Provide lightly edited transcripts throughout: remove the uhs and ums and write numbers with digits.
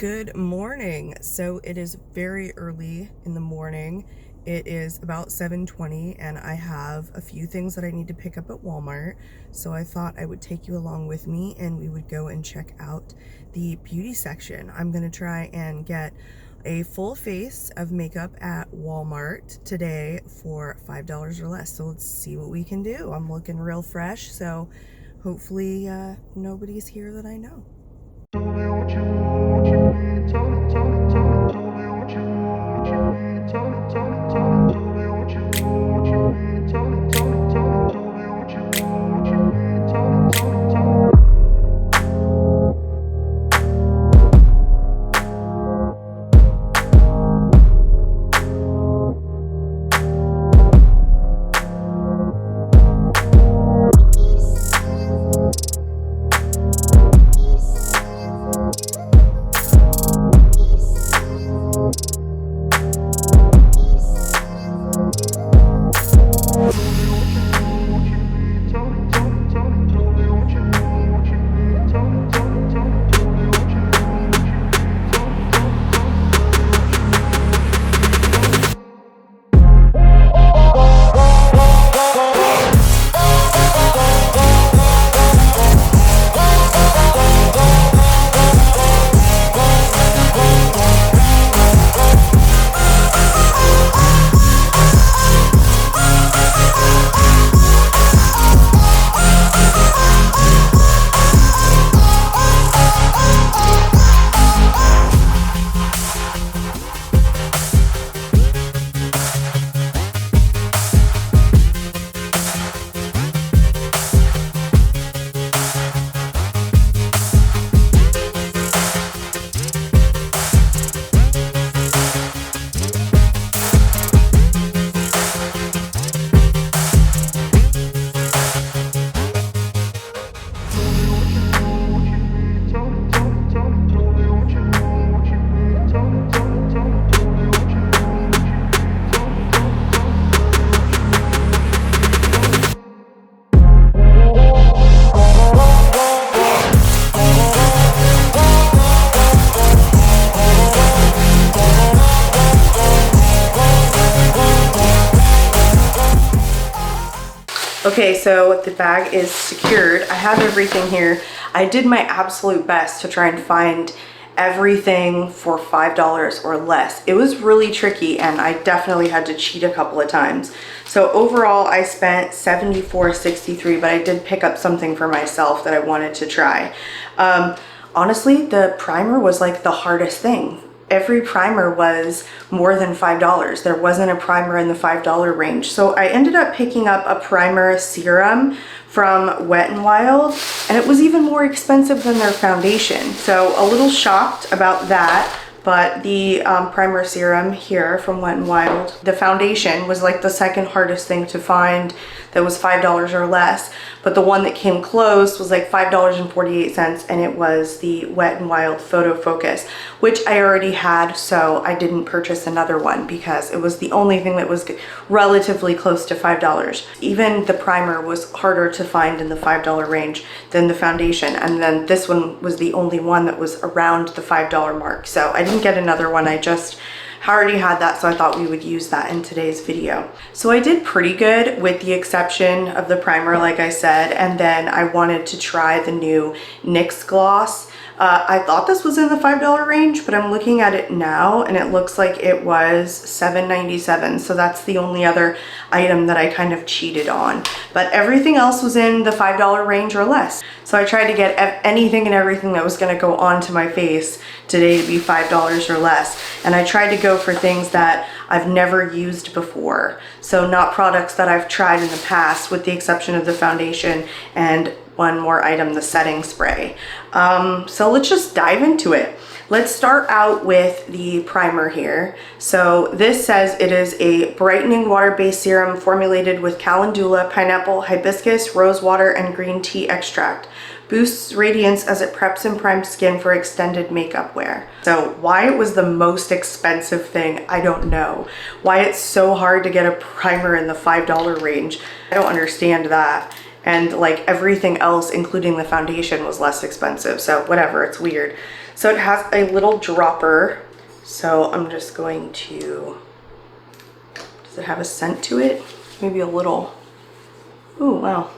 Good morning. So it is very early in the morning. It is about 7:20 and I have a few things that I need to pick up at Walmart. So I thought I would take you along with me and we would go and check out the beauty section. I'm going to try and get a full face of makeup at Walmart today for $5 or less. So let's see what we can do. I'm looking real fresh, so hopefully nobody's here that I know. Okay, so the bag is secured. I have everything here. I did my absolute best to try and find everything for $5 or less. It was really tricky and I definitely had to cheat a couple of times. So overall I spent $74.63, but I did pick up something for myself that I wanted to try. Honestly, the primer was like the hardest thing. Every primer was more than $5. There wasn't a primer in the $5 range. So I ended up picking up a primer serum from Wet n Wild, and it was even more expensive than their foundation. So a little shocked about that. But the primer serum here from Wet n Wild, the foundation was like the second hardest thing to find that was $5 or less. But the one that came close was like $5.48, and it was the Wet n Wild Photo Focus, which I already had, so I didn't purchase another one because it was the only thing that was relatively close to $5. Even the primer was harder to find in the $5 range than the foundation, and then this one was the only one that was around the $5 mark. So I didn't get another one. I just already had that, so I thought we would use that in today's video. So I did pretty good with the exception of the primer, like I said, and then I wanted to try the new NYX gloss. I thought this was in the $5 range, but I'm looking at it now and it looks like it was $7.97. So that's the only other item that I kind of cheated on. But everything else was in the $5 range or less. So I tried to get anything and everything that was going to go onto my face today to be $5 or less. And I tried to go for things that I've never used before. So not products that I've tried in the past, with the exception of the foundation and one more item, the setting spray. So let's just dive into it. Let's start out with the primer here. So this says it is a brightening water-based serum formulated with calendula, pineapple, hibiscus, rosewater, and green tea extract. Boosts radiance as it preps and primes skin for extended makeup wear. So why it was the most expensive thing, I don't know. Why it's so hard to get a primer in the $5 range, I don't understand that. and like everything else, including the foundation, was less expensive. So whatever, it's weird. So it has a little dropper. So I'm just going to, does it have a scent to it? Maybe a little. Oh, wow.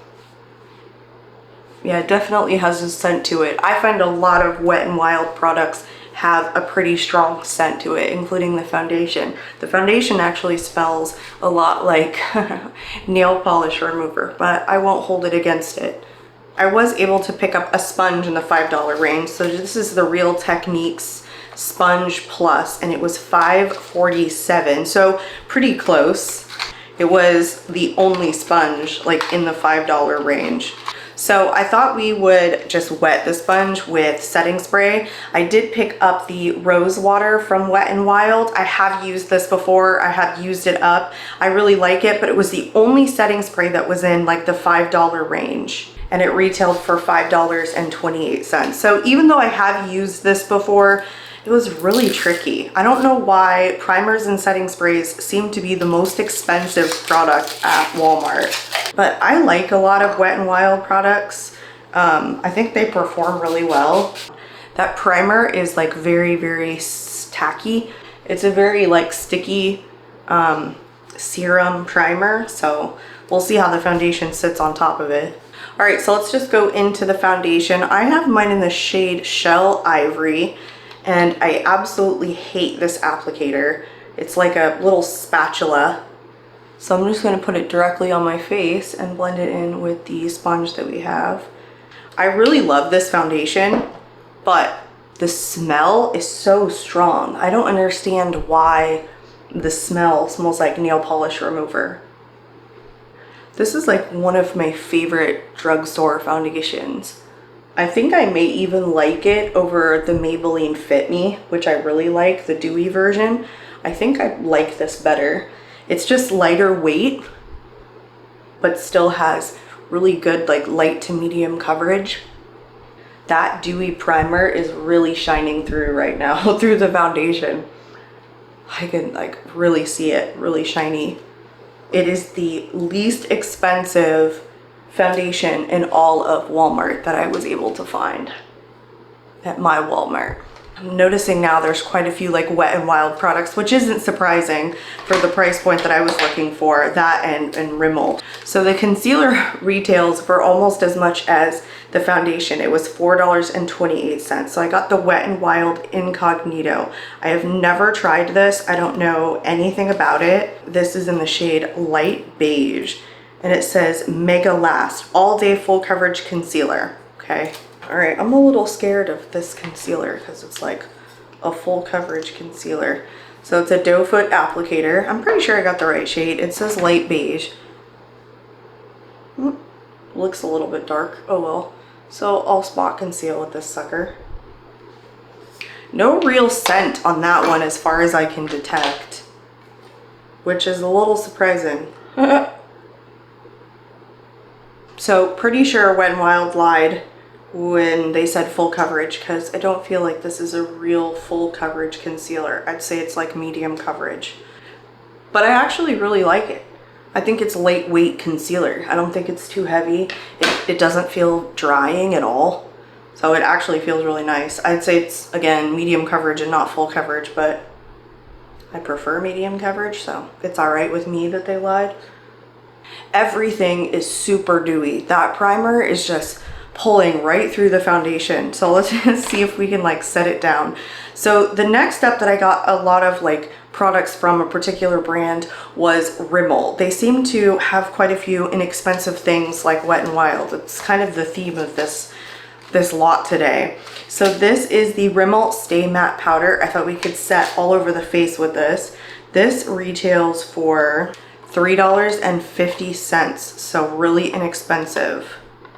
Yeah, it definitely has a scent to it. I find a lot of Wet n Wild products have a pretty strong scent to it, including the foundation. The foundation actually smells a lot like nail polish remover, but I won't hold it against it. I was able to pick up a sponge in the $5 range. So this is the Real Techniques Sponge Plus, and it was $5.47, so pretty close. It was the only sponge like in the $5 range. So I thought we would just wet the sponge with setting spray. I did pick up the rose water from Wet n Wild. I have used this before. I have used it up. I really like it, but it was the only setting spray that was in like the $5 range, and it retailed for $5.28. So even though I have used this before, it was really tricky. I don't know why primers and setting sprays seem to be the most expensive product at Walmart, but I like a lot of Wet n Wild products. I think they perform really well. That primer is like very, very tacky. It's a very like sticky serum primer, so we'll see how the foundation sits on top of it. All right, so let's just go into the foundation. I have mine in the shade Shell Ivory, and I absolutely hate this applicator. It's like a little spatula. So I'm just gonna put it directly on my face and blend it in with the sponge that we have. I really love this foundation, but the smell is so strong. I don't understand why the smell smells like nail polish remover. This is like one of my favorite drugstore foundations. I think I may even like it over the Maybelline Fit Me, which I really like, the dewy version. I think I like this better. It's just lighter weight, but still has really good like light to medium coverage. That dewy primer is really shining through right now through the foundation. I can like really see it, really shiny. It is the least expensive foundation in all of Walmart that I was able to find at my Walmart. I'm noticing now there's quite a few like Wet n Wild products, which isn't surprising for the price point that I was looking for, that and Rimmel. So the concealer retails for almost as much as the foundation. It was $4.28. So I got the Wet n Wild Incognito. I have never tried this. I don't know anything about it. This is in the shade Light Beige, and it says MegaLast All Day Full Coverage Concealer. Okay. All right, I'm a little scared of this concealer because it's like a full coverage concealer. So it's a doe foot applicator. I'm pretty sure I got the right shade. It says Light Beige. Looks a little bit dark. Oh well. So I'll spot conceal with this sucker. No real scent on that one as far as I can detect, which is a little surprising. So pretty sure Wet n Wild lied when they said full coverage, because I don't feel like this is a real full coverage concealer. I'd say it's like medium coverage, but I actually really like it. I think it's lightweight concealer. I don't think it's too heavy. It doesn't feel drying at all, so it actually feels really nice. I'd say it's, again, medium coverage and not full coverage, but I prefer medium coverage, so it's all right with me that they lied. Everything is super dewy. That primer is just pulling right through the foundation. So let's see if we can like set it down. So the next step that I got a lot of like products from a particular brand was Rimmel. They seem to have quite a few inexpensive things like Wet n Wild. It's kind of the theme of this lot today. So this is the Rimmel Stay Matte Powder. I thought we could set all over the face with this. This retails for $3.50, so really inexpensive.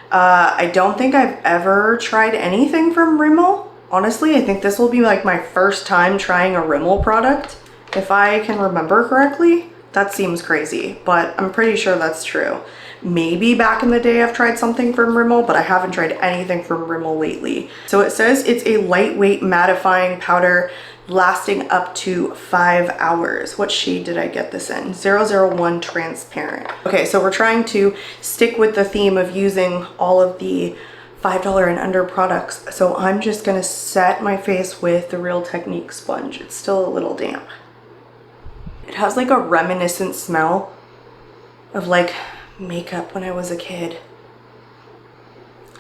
I don't think I've ever tried anything from Rimmel. Honestly, I think this will be like my first time trying a Rimmel product, if I can remember correctly. That seems crazy, but I'm pretty sure that's true. Maybe back in the day I've tried something from Rimmel, but I haven't tried anything from Rimmel lately. So it says it's a lightweight mattifying powder lasting up to 5 hours. What shade did I get this in? 001 Transparent. Okay, so we're trying to stick with the theme of using all of the $5 and under products. So I'm just gonna set my face with the Real Technique sponge. It's still a little damp. It has like a reminiscent smell of like makeup when I was a kid.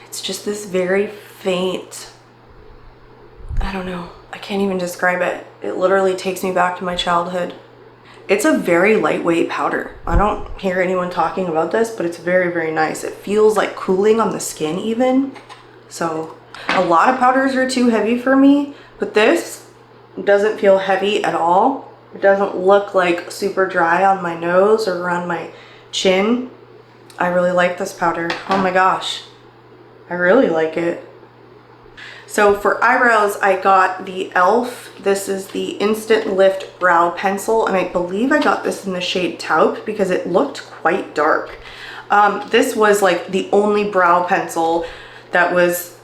It's just this very faint, I don't know, I can't even describe it. It literally takes me back to my childhood. It's a very lightweight powder. I don't hear anyone talking about this, but it's very, very nice. It feels like cooling on the skin even. So a lot of powders are too heavy for me, but this doesn't feel heavy at all. It doesn't look like super dry on my nose or around my chin. I really like this powder. Oh my gosh, I really like it. So for eyebrows, I got the e.l.f. This is the Instant Lift Brow Pencil, and I believe I got this in the shade Taupe because it looked quite dark. This was like the only brow pencil that was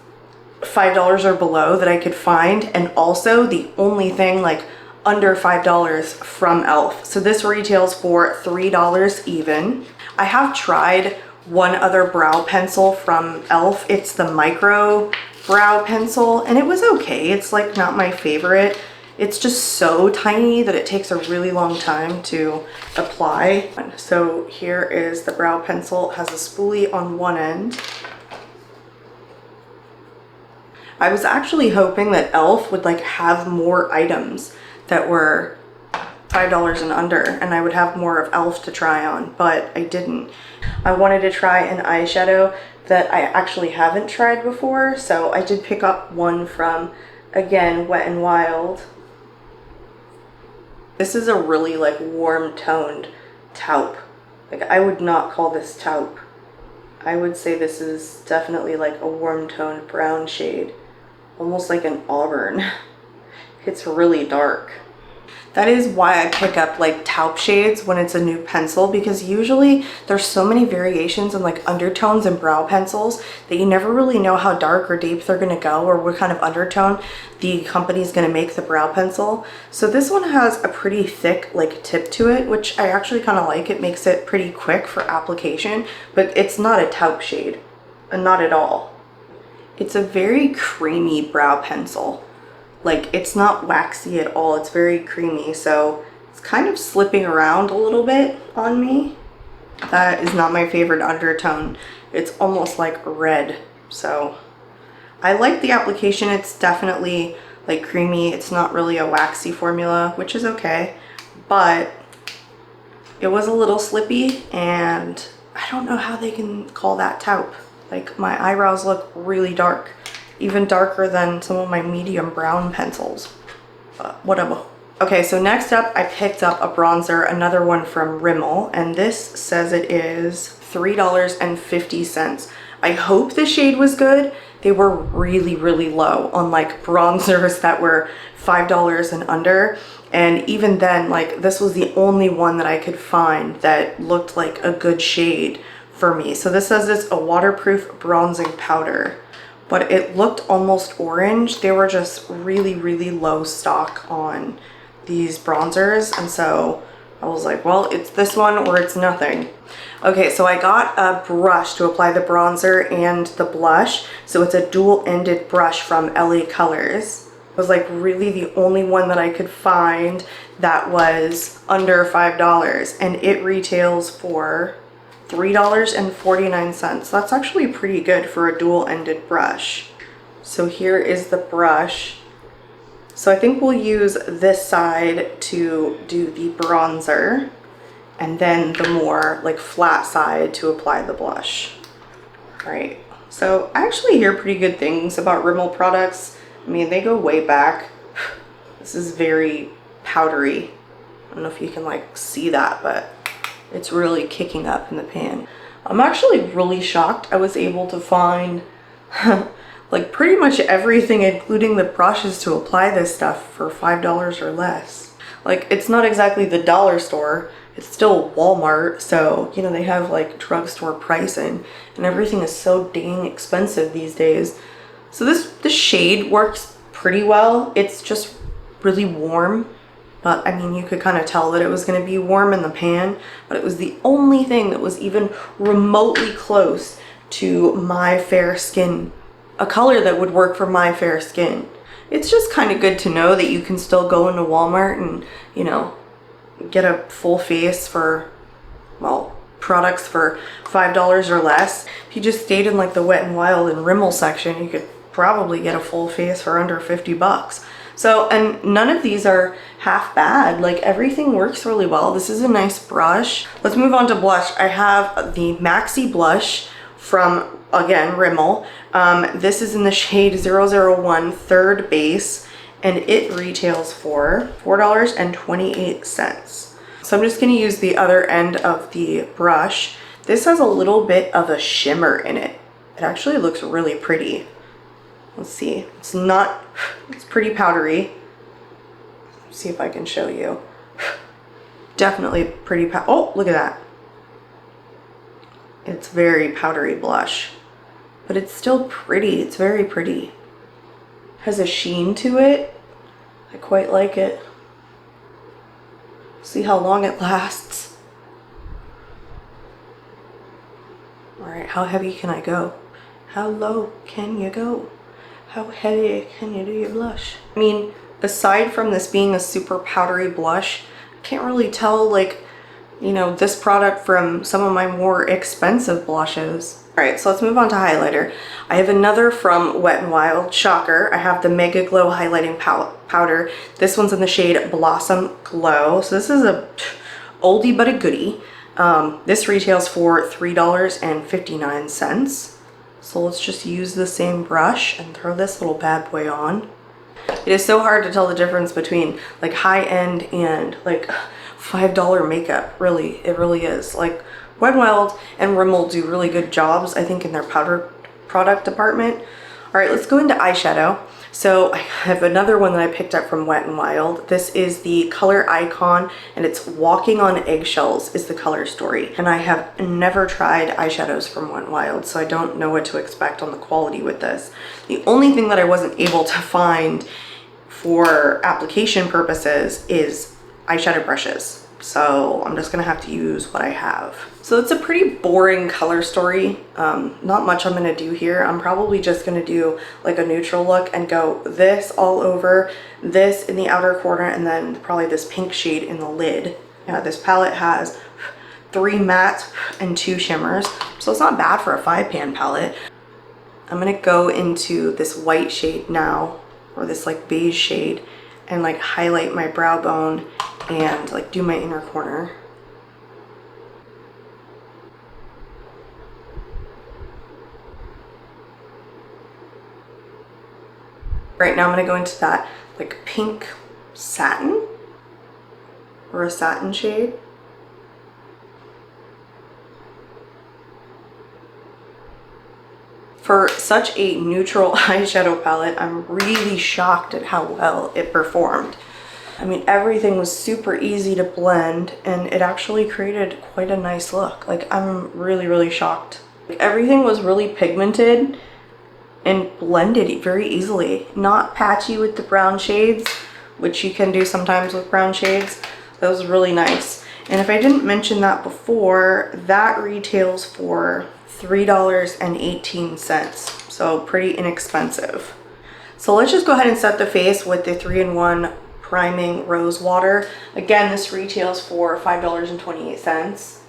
$5 or below that I could find, and also the only thing like under $5 from e.l.f. So this retails for $3 even. I have tried one other brow pencil from e.l.f. It's the Micro Brow Pencil, and it was okay. It's like not my favorite. It's just so tiny that it takes a really long time to apply. So here is the brow pencil. It has a spoolie on one end. I was actually hoping that e.l.f. would like have more items that were $5 and under, and I would have more of e.l.f. to try on, but I didn't. I wanted to try an eyeshadow that I actually haven't tried before, so I did pick up one from, again, Wet n Wild. This is a really like warm toned taupe. Like I would not call this taupe. I would say this is definitely like a warm toned brown shade, almost like an auburn. It's really dark. That is why I pick up like taupe shades when it's a new pencil, because usually there's so many variations in like undertones and brow pencils that you never really know how dark or deep they're gonna go or what kind of undertone the company's gonna make the brow pencil. So this one has a pretty thick like tip to it, which I actually kind of like. It makes it pretty quick for application, but it's not a taupe shade, not at all. It's a very creamy brow pencil. Like it's not waxy at all, it's very creamy, so it's kind of slipping around a little bit on me. That is not my favorite undertone. It's almost like red, so I like the application. It's definitely like creamy. It's not really a waxy formula, which is okay, but it was a little slippy, and I don't know how they can call that taupe. Like my eyebrows look really dark. Even darker than some of my medium brown pencils, but whatever. Okay, so next up I picked up a bronzer, another one from Rimmel, and this says it is $3.50. I hope the shade was good. They were really, really low on like bronzers that were $5 and under, and even then, like this was the only one that I could find that looked like a good shade for me. So this says it's a waterproof bronzing powder, but it looked almost orange. They were just really, really low stock on these bronzers, and so I was like, well, it's this one or it's nothing. Okay, so I got a brush to apply the bronzer and the blush. So it's a dual-ended brush from LA Colors. It was like really the only one that I could find that was under $5, and it retails for $3.49. That's actually pretty good for a dual-ended brush. So here is the brush. So I think we'll use this side to do the bronzer, and then the more like flat side to apply the blush. All right, so I actually hear pretty good things about Rimmel products. I mean, they go way back. This is very powdery. I don't know if you can like see that, but it's really kicking up in the pan. I'm actually really shocked I was able to find like pretty much everything, including the brushes to apply this stuff, for $5 or less. Like, it's not exactly the dollar store, it's still Walmart, so you know, they have like drugstore pricing, and everything is so dang expensive these days. So this shade works pretty well. It's just really warm. But I mean, you could kind of tell that it was going to be warm in the pan, but it was the only thing that was even remotely close to my fair skin, a color that would work for my fair skin. It's just kind of good to know that you can still go into Walmart and, you know, get a full face for, well, products for $5 or less. If you just stayed in like the Wet n Wild and Rimmel section, you could probably get a full face for under 50 bucks. So, and none of these are half bad. Like, everything works really well. This is a nice brush. Let's move on to blush. I have the Maxi blush from, again, Rimmel. This is in the shade 001 Third Base, and it retails for $4.28. So I'm just gonna use the other end of the brush. This has a little bit of a shimmer in it. It actually looks really pretty. Let's see, it's pretty powdery. Let's see if I can show you. Definitely pretty oh, look at that. It's very powdery blush, but it's still pretty. It's very pretty. Has a sheen to it. I quite like it. See how long it lasts. All right, how heavy can I go? How low can you go? How heavy can you do your blush? I mean, aside from this being a super powdery blush, I can't really tell, like, you know, this product from some of my more expensive blushes. All right, so let's move on to highlighter. I have another from Wet n Wild, shocker. I have the MegaGlo highlighting powder. This one's in the shade Blossom Glow. So this is a oldie but a goodie. This retails for $3.59. So let's just use the same brush and throw this little bad boy on. It is so hard to tell the difference between like high-end and like $5 makeup. Really, it really is. Like, Wet n Wild and Rimmel do really good jobs, I think, in their powder product department. All right, let's go into eyeshadow. So I have another one that I picked up from Wet n Wild. This is the color Icon, and it's Walking on Eggshells is the color story. And I have never tried eyeshadows from Wet n Wild, so I don't know what to expect on the quality with this. The only thing that I wasn't able to find for application purposes is eyeshadow brushes. So I'm just gonna have to use what I have. So it's a pretty boring color story. Not much I'm gonna do here. I'm probably just gonna do like a neutral look and go this all over, this in the outer corner, and then probably this pink shade in the lid. Yeah, this palette has 3 mattes and 2 shimmers, so it's not bad for a 5-pan palette. I'm gonna go into this white shade now, or this like beige shade, and like highlight my brow bone and like do my inner corner. Right now I'm gonna go into that like pink satin or a satin shade. For such a neutral eyeshadow palette, I'm really shocked at how well it performed. I mean, everything was super easy to blend, and it actually created quite a nice look. Like, I'm really, really shocked. Like, everything was really pigmented and blended very easily. Not patchy with the brown shades, which you can do sometimes with brown shades. That was really nice. And if I didn't mention that before, that retails for $3.18, so pretty inexpensive. So let's just go ahead and set the face with the 3-in-1 priming rose water. Again, this retails for $5.28.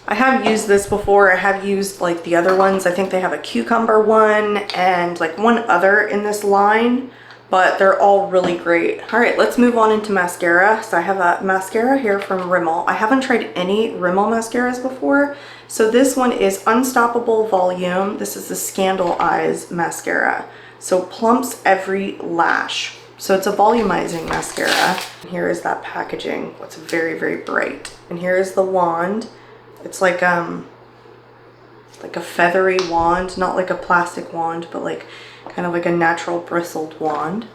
I have used this before. I have used like the other ones. I think they have a cucumber one and like one other in this line, but they're all really great. All right, let's move on into mascara. So I have a mascara here from Rimmel. I haven't tried any Rimmel mascaras before. So this one is Unstoppable Volume. This is the Scandal Eyes mascara. So plumps every lash. So it's a volumizing mascara. And here is that packaging. It's very, very bright. And here is the wand. It's like a feathery wand, not like a plastic wand, but like kind of like a natural bristled wand.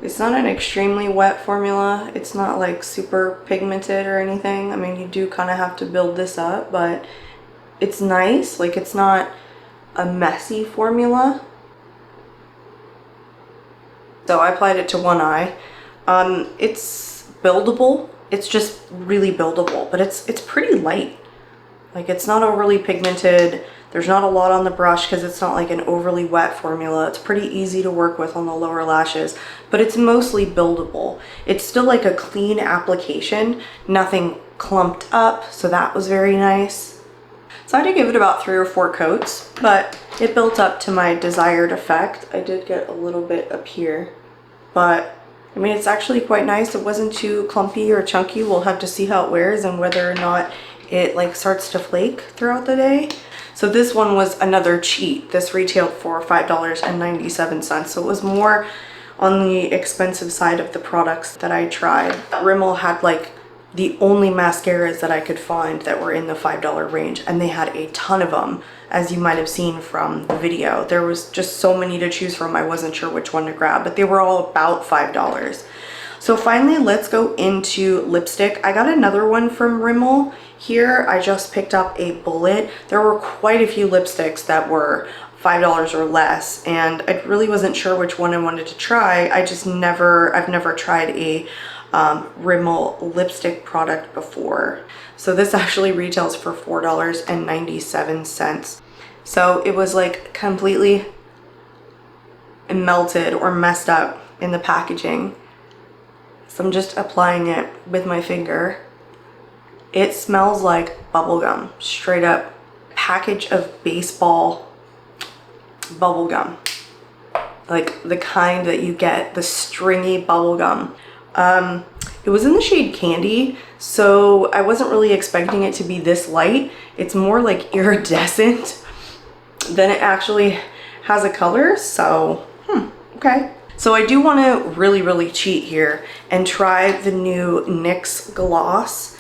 It's not an extremely wet formula. It's not like super pigmented or anything. I mean, you do kind of have to build this up, but It's nice, like it's not a messy formula. So I applied it to one eye. It's buildable. It's just really buildable, but it's pretty light. Like it's not overly pigmented. There's not a lot on the brush because it's not like an overly wet formula. It's pretty easy to work with on the lower lashes, but it's mostly buildable. It's still like a clean application, nothing clumped up, so that was very nice. So I had to give it about 3 or 4 coats, but it built up to my desired effect. I did get a little bit up here, but I mean, it's actually quite nice. It wasn't too clumpy or chunky. We'll have to see how it wears and whether or not it like starts to flake throughout the day. So this one was another cheat. This retailed for $5.97, so it was more on the expensive side of the products that I tried. Rimmel had like the only mascaras that I could find that were in the $5 range, and they had a ton of them, as you might have seen from the video. There was just so many to choose from, I wasn't sure which one to grab, but they were all about $5. So finally, let's go into lipstick. I got another one from Rimmel. Here, I just picked up a bullet. There were quite a few lipsticks that were $5 or less, and I really wasn't sure which one I wanted to try. I've never tried a Rimmel lipstick product before. So this actually retails for $4.97. So it was like completely melted or messed up in the packaging. So I'm just applying it with my finger. It smells like bubblegum, straight up. Package of baseball bubblegum. Like the kind that you get, the stringy bubblegum. It was in the shade Candy, so I wasn't really expecting it to be this light. It's more like iridescent than it actually has a color, so okay. So I do want to really cheat here and try the new NYX gloss.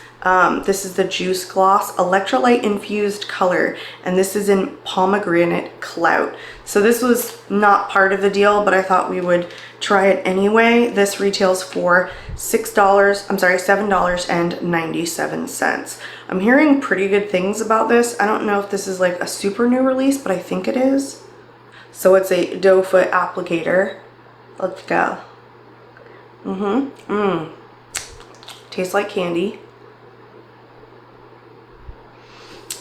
This is the Juice Gloss Electrolyte Infused Color, and this is in Pomegranate Clout. So this was not part of the deal, but I thought we would try it anyway. This retails for $7.97. I'm hearing pretty good things about this. I don't know if this is like a super new release, but I think it is. So it's a doe foot applicator. Let's go. Tastes like candy.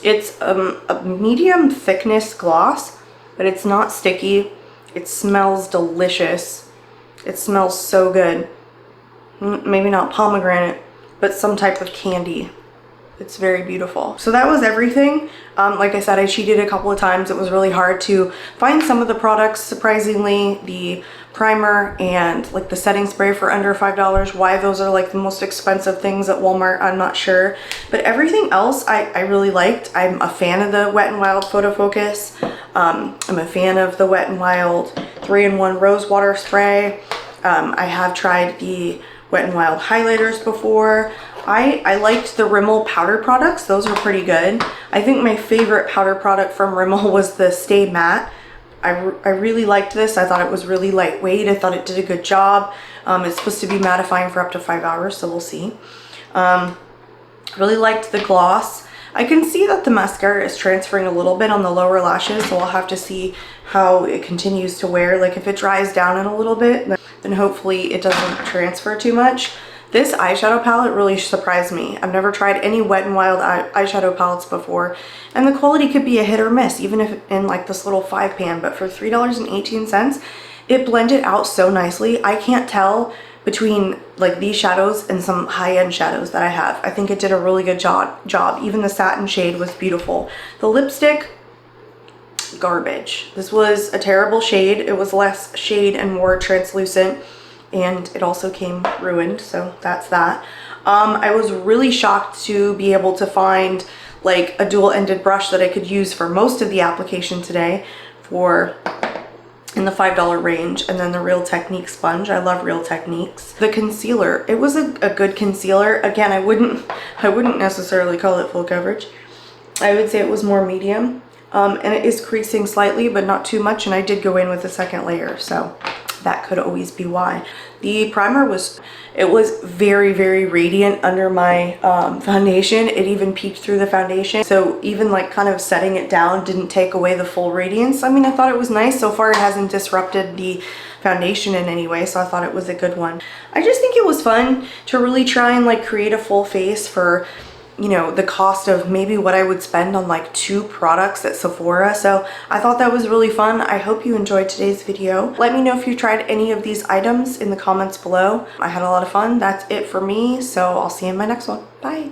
It's a medium thickness gloss, but it's not sticky. It smells delicious. It smells so good. Maybe not pomegranate, but some type of candy. It's very beautiful. So that was everything. Like I said, I cheated a couple of times. It was really hard to find some of the products. Surprisingly, the primer and like the setting spray for under $5. Why those are like the most expensive things at Walmart, I'm not sure. But everything else I really liked. I'm a fan of the Wet n Wild Photo Focus. I'm a fan of the Wet n Wild 3-in-1 Rose Water Spray. I have tried the Wet n Wild highlighters before. I liked the Rimmel powder products. Those were pretty good. I think my favorite powder product from Rimmel was the Stay Matte. I really liked this. I thought it was really lightweight. I thought it did a good job. It's supposed to be mattifying for up to 5 hours, so we'll see. Really liked the gloss. I can see that the mascara is transferring a little bit on the lower lashes, so I'll have to see how it continues to wear. Like if it dries down in a little bit, then hopefully it doesn't transfer too much. This eyeshadow palette really surprised me. I've never tried any Wet n Wild eyeshadow palettes before, and the quality could be a hit or miss, even if in like this little 5-pan, but for $3.18, it blended out so nicely. I can't tell between like these shadows and some high-end shadows that I have. I think it did a really good job. Even the satin shade was beautiful. The lipstick, garbage. This was a terrible shade. It was less shade and more translucent, and it also came ruined, so that's that. I was really shocked to be able to find like a dual-ended brush that I could use for most of the application today for in the $5 range, and then the Real Technique sponge. I love Real Techniques. The concealer, it was a good concealer. Again, I wouldn't necessarily call it full coverage. I would say it was more medium, and it is creasing slightly, but not too much, and I did go in with a second layer, so that could always be why. The primer was very, very radiant under my foundation. It even peeked through the foundation. So even like kind of setting it down didn't take away the full radiance. I mean, I thought it was nice. So far it hasn't disrupted the foundation in any way, so I thought it was a good one. I just think it was fun to really try and like create a full face for, you know, the cost of maybe what I would spend on like 2 products at Sephora. So I thought that was really fun. I hope you enjoyed today's video. Let me know if you tried any of these items in the comments below. I had a lot of fun. That's it for me, so I'll see you in my next one. Bye.